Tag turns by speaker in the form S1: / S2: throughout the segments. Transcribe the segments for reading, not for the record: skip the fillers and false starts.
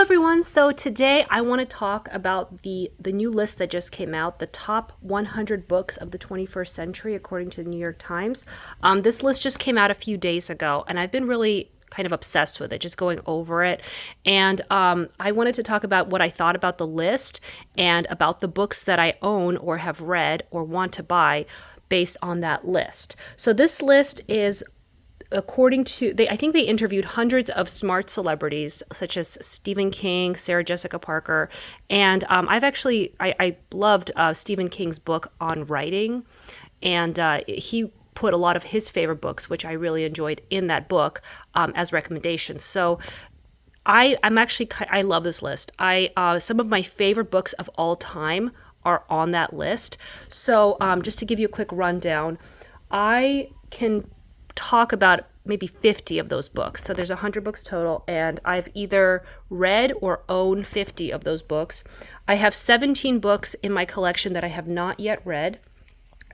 S1: everyone. So today I want to talk about the new list that just came out, the top 100 books of the 21st century according to the New York Times. This list just came out a few days ago, and I've been really kind of obsessed with it, just going over it. And I wanted to talk about what I thought about the list and about the books that I own or have read or want to buy based on that list. So this list is according to I think they interviewed hundreds of smart celebrities such as Stephen King, Sarah Jessica Parker, and I loved Stephen King's book on writing, and he put a lot of his favorite books, which I really enjoyed in that book, as recommendations. So I love this list. I some of my favorite books of all time are on that list. So just to give you a quick rundown, I can talk about maybe 50 of those books. So there's 100 books total, and I've either read or own 50 of those books. I have 17 books in my collection that I have not yet read,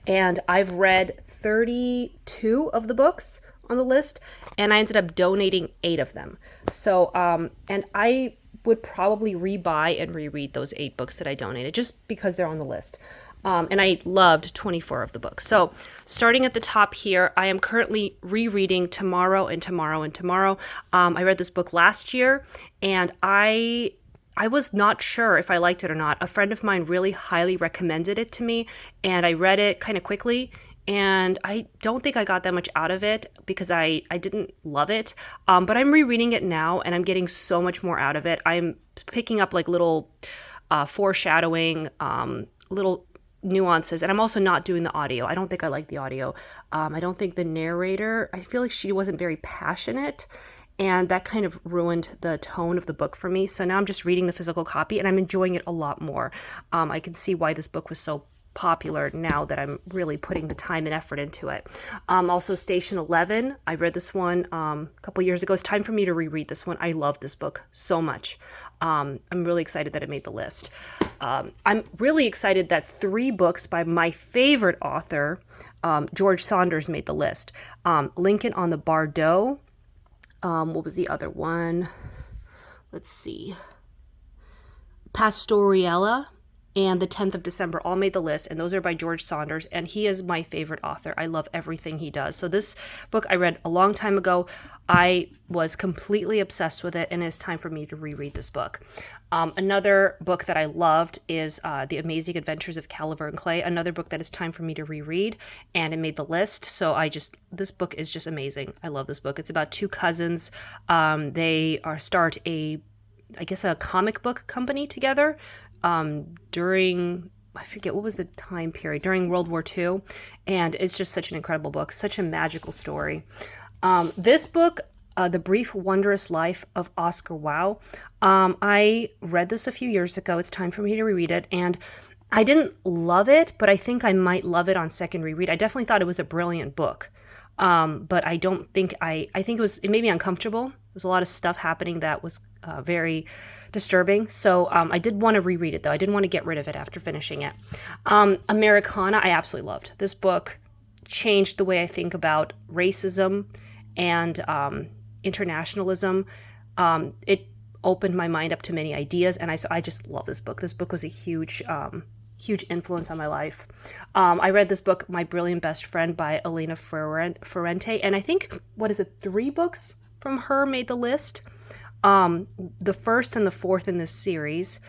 S1: and I've read 32 of the books on the list, and I ended up donating 8 of them. So, and I would probably rebuy and reread those 8 books that I donated just because they're on the list. And I loved 24 of the books. So starting at the top here, I am currently rereading Tomorrow and Tomorrow and Tomorrow. I read this book last year, and I was not sure if I liked it or not. A friend of mine really highly recommended it to me, and I read it kind of quickly. And I don't think I got that much out of it because I didn't love it. But I'm rereading it now, and I'm getting so much more out of it. I'm picking up like little foreshadowing, little nuances, and I'm also not doing the audio. I don't think I like the audio. I don't think the narrator, I feel like she wasn't very passionate, and that kind of ruined the tone of the book for me. So now I'm just reading the physical copy, and I'm enjoying it a lot more. I can see why this book was so popular now that I'm really putting the time and effort into it. Also Station 11, I read this one a couple years ago. It's time for me to reread this one. I love this book so much. I'm really excited that it made the list. I'm really excited that 3 books by my favorite author, George Saunders, made the list. Lincoln on the Bardo. What was the other one? Let's see. Pastoriella and The 10th of December all made the list, and those are by George Saunders, and he is my favorite author. I love everything he does. So this book I read a long time ago. I was completely obsessed with it, and it's time for me to reread this book. Another book that I loved is The Amazing Adventures of Calliver and Clay, another book that is time for me to reread, and it made the list. So this book is just amazing. I love this book. It's about 2 cousins. They start I guess a comic book company together during, I forget what was the time period, during World War II. And it's just such an incredible book, such a magical story. This book, The Brief Wondrous Life of Oscar Wilde, I read this a few years ago. It's time for me to reread it. And I didn't love it, but I think I might love it on second reread. I definitely thought it was a brilliant book. But I don't think I think it made me uncomfortable. There was a lot of stuff happening that was very disturbing. So I did want to reread it, though. I didn't want to get rid of it after finishing it. Americana, I absolutely loved. This book changed the way I think about racism and internationalism. It opened my mind up to many ideas, and I just love this book. This book was a huge influence on my life. I read this book, My Brilliant Best Friend by Elena Ferrante, and I think, 3 books from her made the list. The first and the fourth in this series,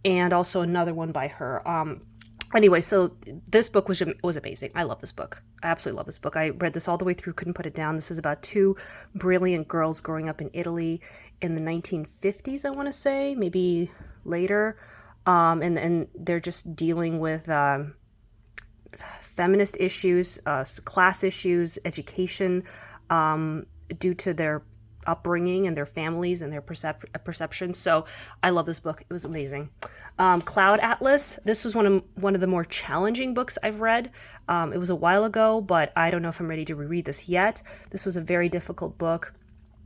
S1: and also another one by her. Anyway, so this book was amazing. I love this book. I absolutely love this book. I read this all the way through, couldn't put it down. This is about 2 brilliant girls growing up in Italy in the 1950s, I want to say, maybe later. And they're just dealing with feminist issues, class issues, education, due to their upbringing and their families and their perceptions. So I love this book. It was amazing. Cloud Atlas. This was one of the more challenging books I've read. It was a while ago, but I don't know if I'm ready to reread this yet. This was a very difficult book.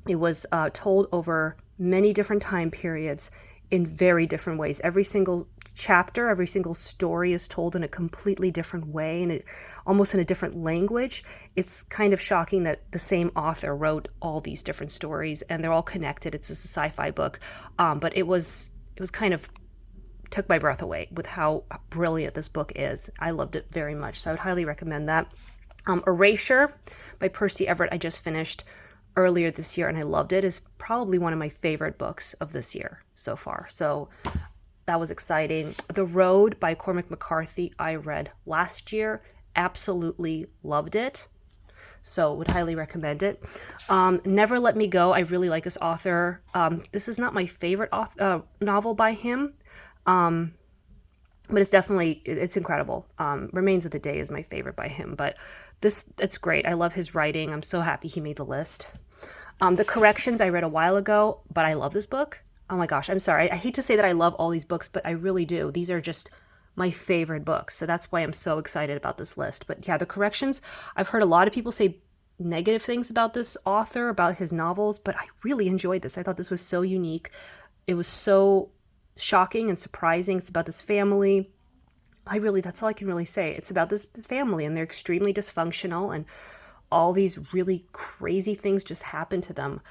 S1: It was told over many different time periods in very different ways. Every single chapter, every single story is told in a completely different way and almost in a different language. It's kind of shocking that the same author wrote all these different stories and they're all connected. It's just a sci-fi book, but it was kind of took my breath away with how brilliant this book is. I loved it very much, so I would highly recommend that. Erasure by Percy Everett, I just finished earlier this year and I loved it. It's probably one of my favorite books of this year so far. So that was exciting. The Road by Cormac McCarthy, I read last year. Absolutely loved it. So would highly recommend it. Never Let Me Go. I really like this author. This is not my favorite novel by him. But it's incredible. Remains of the Day is my favorite by him, but it's great. I love his writing. I'm so happy he made the list. The Corrections I read a while ago, but I love this book. Oh my gosh, I'm sorry. I hate to say that I love all these books, but I really do. These are just my favorite books. So that's why I'm so excited about this list. But yeah, The Corrections, I've heard a lot of people say negative things about this author, about his novels, but I really enjoyed this. I thought this was so unique. It was so shocking and surprising. It's about this family. That's all I can really say. It's about this family and they're extremely dysfunctional and all these really crazy things just happen to them.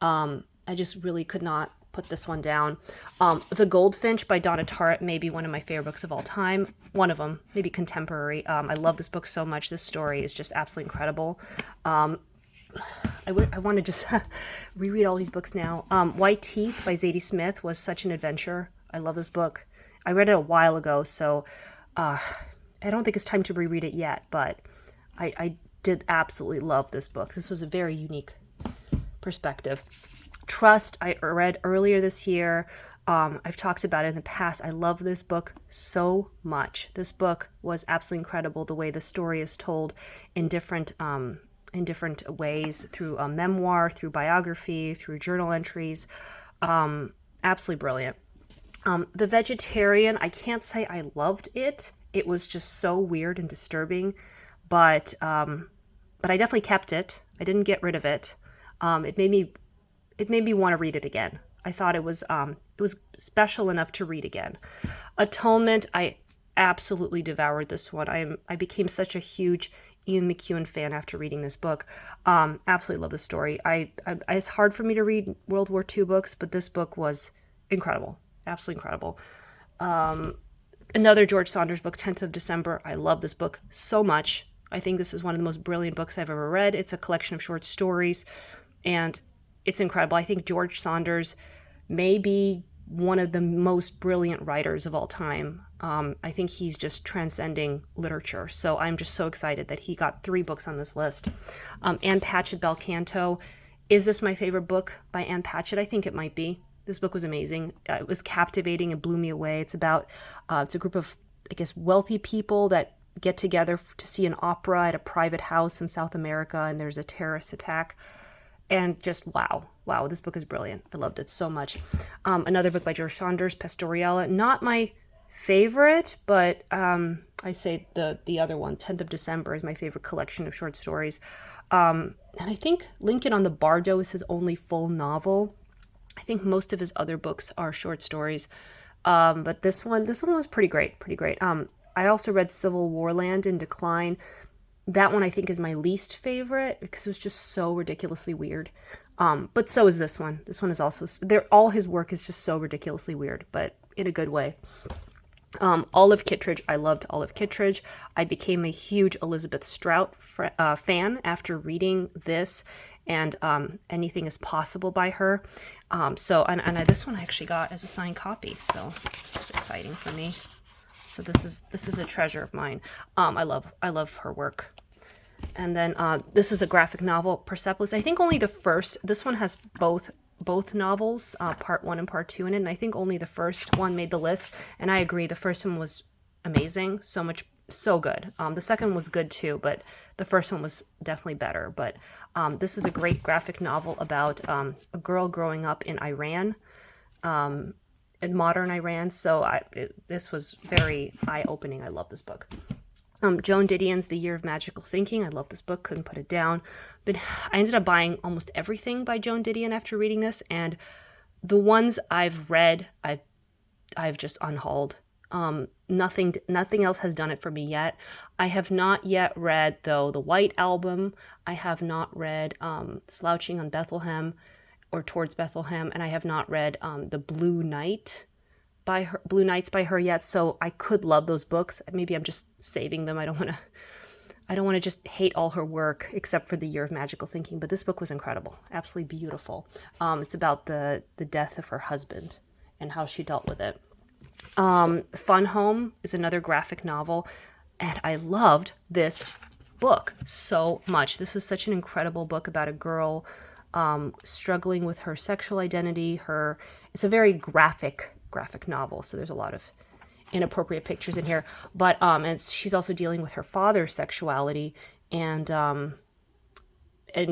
S1: I just really could not put this one down. The Goldfinch by Donna Tartt may be one of my favorite books of all time. One of them, maybe contemporary. I love this book so much. This story is just absolutely incredible. I want to just reread all these books now. White Teeth by Zadie Smith was such an adventure. I love this book. I read it a while ago, so I don't think it's time to reread it yet, but I did absolutely love this book. This was a very unique perspective. Trust, I read earlier this year. I've talked about it in the past. I love this book so much. This book was absolutely incredible, the way the story is told in different ways, through a memoir, through biography, through journal entries. Absolutely brilliant. The Vegetarian, I can't say I loved it. It was just so weird and disturbing, but I definitely kept it. I didn't get rid of it. It made me want to read it again. I thought it was special enough to read again. Atonement, I absolutely devoured this one. I became such a huge Ian McEwan fan after reading this book. Absolutely love the story. It's hard for me to read World War II books, but this book was incredible. Absolutely incredible. Another George Saunders book, 10th of December. I love this book so much. I think this is one of the most brilliant books I've ever read. It's a collection of short stories, and it's incredible. I think George Saunders may be one of the most brilliant writers of all time. I think he's just transcending literature. So I'm just so excited that he got 3 books on this list. Ann Patchett, Bel Canto. Is this my favorite book by Ann Patchett? I think it might be. This book was amazing. It was captivating. It blew me away. It's about, it's a group of, I guess, wealthy people that get together to see an opera at a private house in South America, and there's a terrorist attack. And just wow, this book is brilliant. I loved it so much. Another book by George Saunders, Pastoriella. Not my favorite, but I'd say the other one, 10th of December, is my favorite collection of short stories. And I think Lincoln on the Bardo is his only full novel. I think most of his other books are short stories. But this one was pretty great. I also read Civil War Land in Decline. That one I think is my least favorite because it was just so ridiculously weird. But so is this one. This one is also, all his work is just so ridiculously weird, but in a good way. Olive Kitteridge, I loved Olive Kitteridge. I became a huge Elizabeth Strout fan after reading this and Anything is Possible by her. This one I actually got as a signed copy, so it's exciting for me. So this is a treasure of mine. I love her work. And then this is a graphic novel, Persepolis. I think only the first. This one has both novels, part 1 and part 2 in it. And I think only the first one made the list. And I agree, the first one was amazing, so good. The second was good too, but the first one was definitely better. But this is a great graphic novel about a girl growing up in Iran. In modern Iran, so this was very eye-opening. I love this book. Joan Didion's The Year of Magical Thinking. I love this book, couldn't put it down. But I ended up buying almost everything by Joan Didion after reading this, and the ones I've read, I've just unhauled. Nothing else has done it for me yet. I have not yet read, though, the White Album. I have not read Slouching on Bethlehem or Towards Bethlehem, and I have not read the Blue Nights by her yet. So I could love those books. Maybe I'm just saving them. I don't want to just hate all her work, except for The Year of Magical Thinking. But this book was incredible, absolutely beautiful. It's about the death of her husband and how she dealt with it. Fun Home is another graphic novel, and I loved this book so much. This was such an incredible book about a girl struggling with her sexual identity. It's a very graphic novel, so there's a lot of inappropriate pictures in here. But and she's also dealing with her father's sexuality and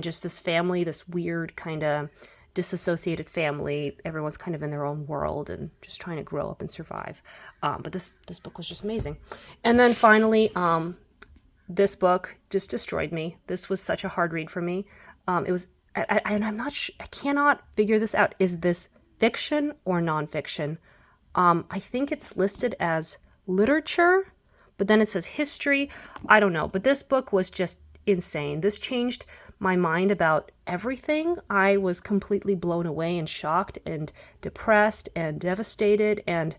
S1: just this family, this weird kind of disassociated family. Everyone's kind of in their own world and just trying to grow up and survive. But this book was just amazing. And then finally, this book just destroyed me. This was such a hard read for me. It was, and I'm not sure, I cannot figure this out. Is this fiction or nonfiction? I think it's listed as literature, but then it says history. I don't know. But this book was just insane. This changed my mind about everything. I was completely blown away and shocked and depressed and devastated. And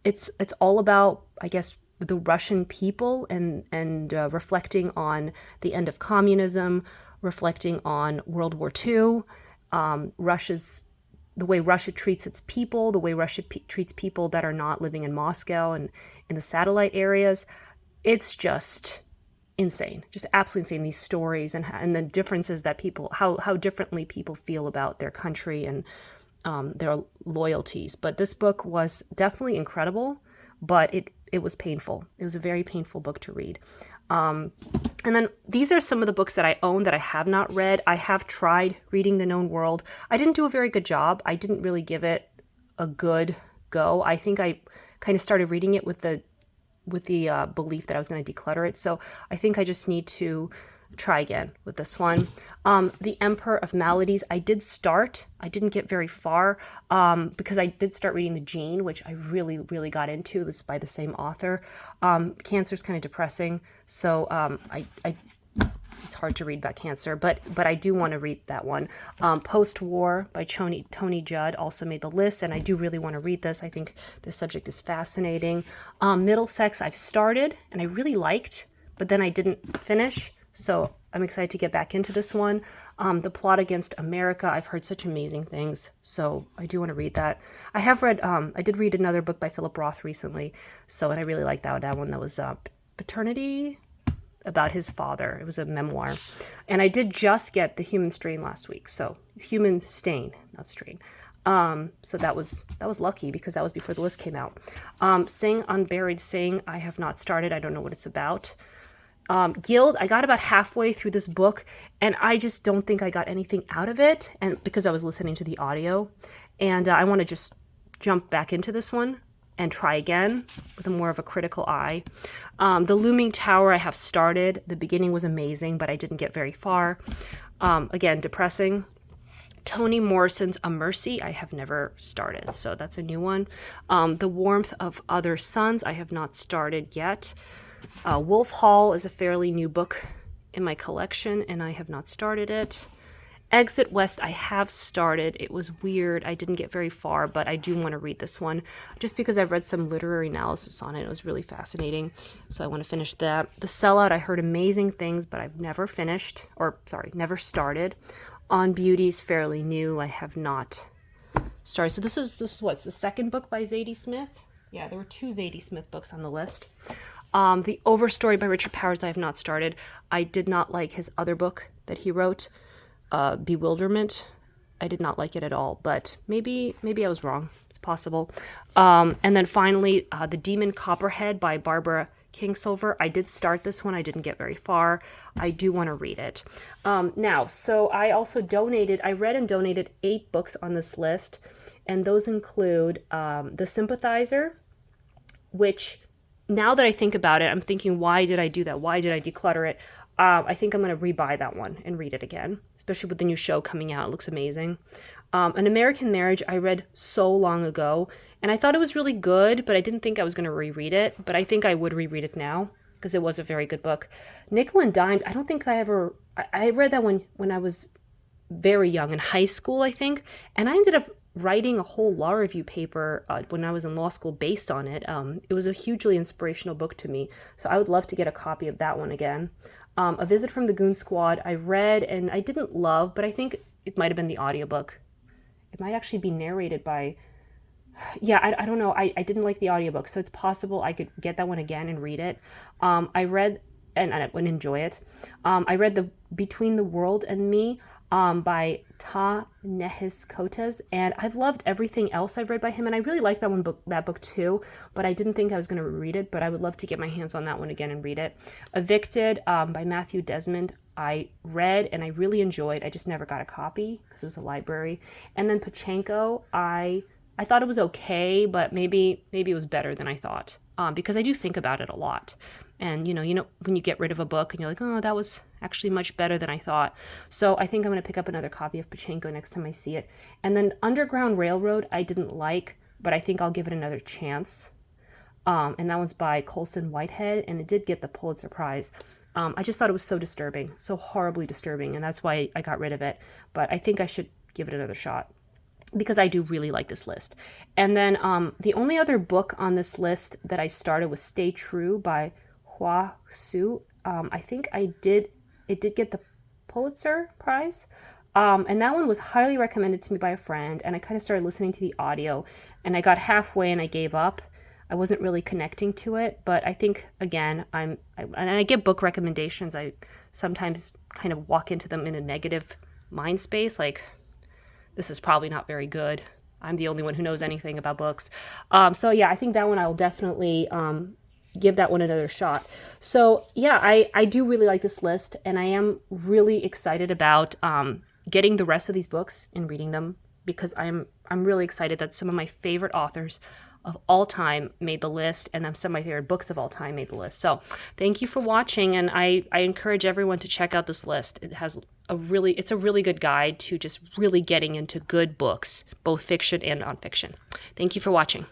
S1: it's all about, I guess, the Russian people and reflecting on the end of communism, reflecting on World War II, the way Russia treats its people, the way Russia treats people that are not living in Moscow and in the satellite areas. It's just insane, just absolutely insane, these stories and the differences that people, how differently people feel about their country and their loyalties. But this book was definitely incredible, but it was painful. It was a very painful book to read. And then these are some of the books that I own that I have not read. I have tried reading The Known World. I didn't do a very good job. I didn't really give it a good go. I think I kind of started reading it with the belief that I was going to declutter it. So I think I just need to try again with this one. The Emperor of Maladies, I did start. I didn't get very far because I did start reading The Gene, which I really, really got into. This is by the same author. Cancer is kind of depressing, so it's hard to read about cancer, but I do want to read that one. Post-War by Tony Judd also made the list, and I do really want to read this. I think the subject is fascinating. Middlesex I've started, and I really liked, but then I didn't finish, so I'm excited to get back into this one. The Plot Against America, I've heard such amazing things, so I do want to read that. I did read another book by Philip Roth recently, and I really liked that one. That was Paternity, about his father. It was a memoir. And I did just get The Human Strain last week. So Human Stain, not Strain. So that was lucky because that was before the list came out. Sing Unburied Sing, I have not started. I don't know what it's about. Guild, I got about halfway through this book and I just don't think I got anything out of it, and because I was listening to the audio. And I want to just jump back into this one and try again with more of a critical eye. The Looming Tower I have started. The beginning was amazing, but I didn't get very far. Again, depressing. Toni Morrison's A Mercy I have never started, so that's a new one. The Warmth of Other Suns I have not started yet. Wolf Hall is a fairly new book in my collection, and I have not started it. Exit West I have started. It was weird. I didn't get very far, but I do want to read this one just because I've read some literary analysis on it. It was really fascinating, so I want to finish that. The Sellout, I heard amazing things, but I've never started. On Beauty is fairly new. I have not started. So this is what's the second book by Zadie Smith? Yeah, there were 2 Zadie Smith books on the list. The Overstory by Richard Powers I have not started. I did not like his other book that he wrote, Bewilderment. I did not like it at all, but maybe I was wrong. It's possible. And then finally, The Demon Copperhead by Barbara Kingsolver. I did start this one. I didn't get very far. I do want to read it. Now, so I also read and donated 8 books on this list, and those include The Sympathizer, which, now that I think about it, I'm thinking, why did I do that? Why did I declutter it? I think I'm going to rebuy that one and read it again, especially with the new show coming out. It looks amazing. An American Marriage I read so long ago, And I thought it was really good, but I didn't think I was going to reread it. But I think I would reread it now because it was a very good book. Nickel and Dimed, I don't think I ever, I read that when I was very young in high school, I think. And I ended up writing a whole law review paper when I was in law school based on it. It was a hugely inspirational book to me. So I would love to get a copy of that one again. A Visit from the Goon Squad, I read and I didn't love, but I think it might have been the audiobook. It might actually be narrated by, yeah, I don't know. I didn't like the audiobook, so it's possible I could get that one again and read it. I read, and I would enjoy it. I read the Between the World and Me by Ta-Nehis Coates, and I've loved everything else I've read by him, and I really like that book too, but I didn't think I was going to read it, but I would love to get my hands on that one again and read it. Evicted by Matthew Desmond, I read and I really enjoyed. I just never got a copy because it was a library. And then Pachenko, I thought it was okay, but maybe it was better than I thought, because I do think about it a lot. And, you know, when you get rid of a book and you're like, oh, that was actually much better than I thought. So I think I'm going to pick up another copy of Pachenko next time I see it. And then Underground Railroad, I didn't like, but I think I'll give it another chance. And that one's by Colson Whitehead, and it did get the Pulitzer Prize. I just thought it was so disturbing, so horribly disturbing, and that's why I got rid of it. But I think I should give it another shot, because I do really like this list. And then the only other book on this list that I started was Stay True by Hua Su. I think it did get the Pulitzer Prize. And that one was highly recommended to me by a friend, and I kind of started listening to the audio, and I got halfway and I gave up. I wasn't really connecting to it, but I think, again, and I get book recommendations. I sometimes kind of walk into them in a negative mind space, like, this is probably not very good. I'm the only one who knows anything about books. So yeah, I think that one I'll definitely give that one another shot. So yeah, I do really like this list, and I am really excited about getting the rest of these books and reading them, because I'm really excited that some of my favorite authors of all time made the list, and some of my favorite books of all time made the list. So thank you for watching, and I encourage everyone to check out this list. It's a really good guide to just really getting into good books, both fiction and nonfiction. Thank you for watching.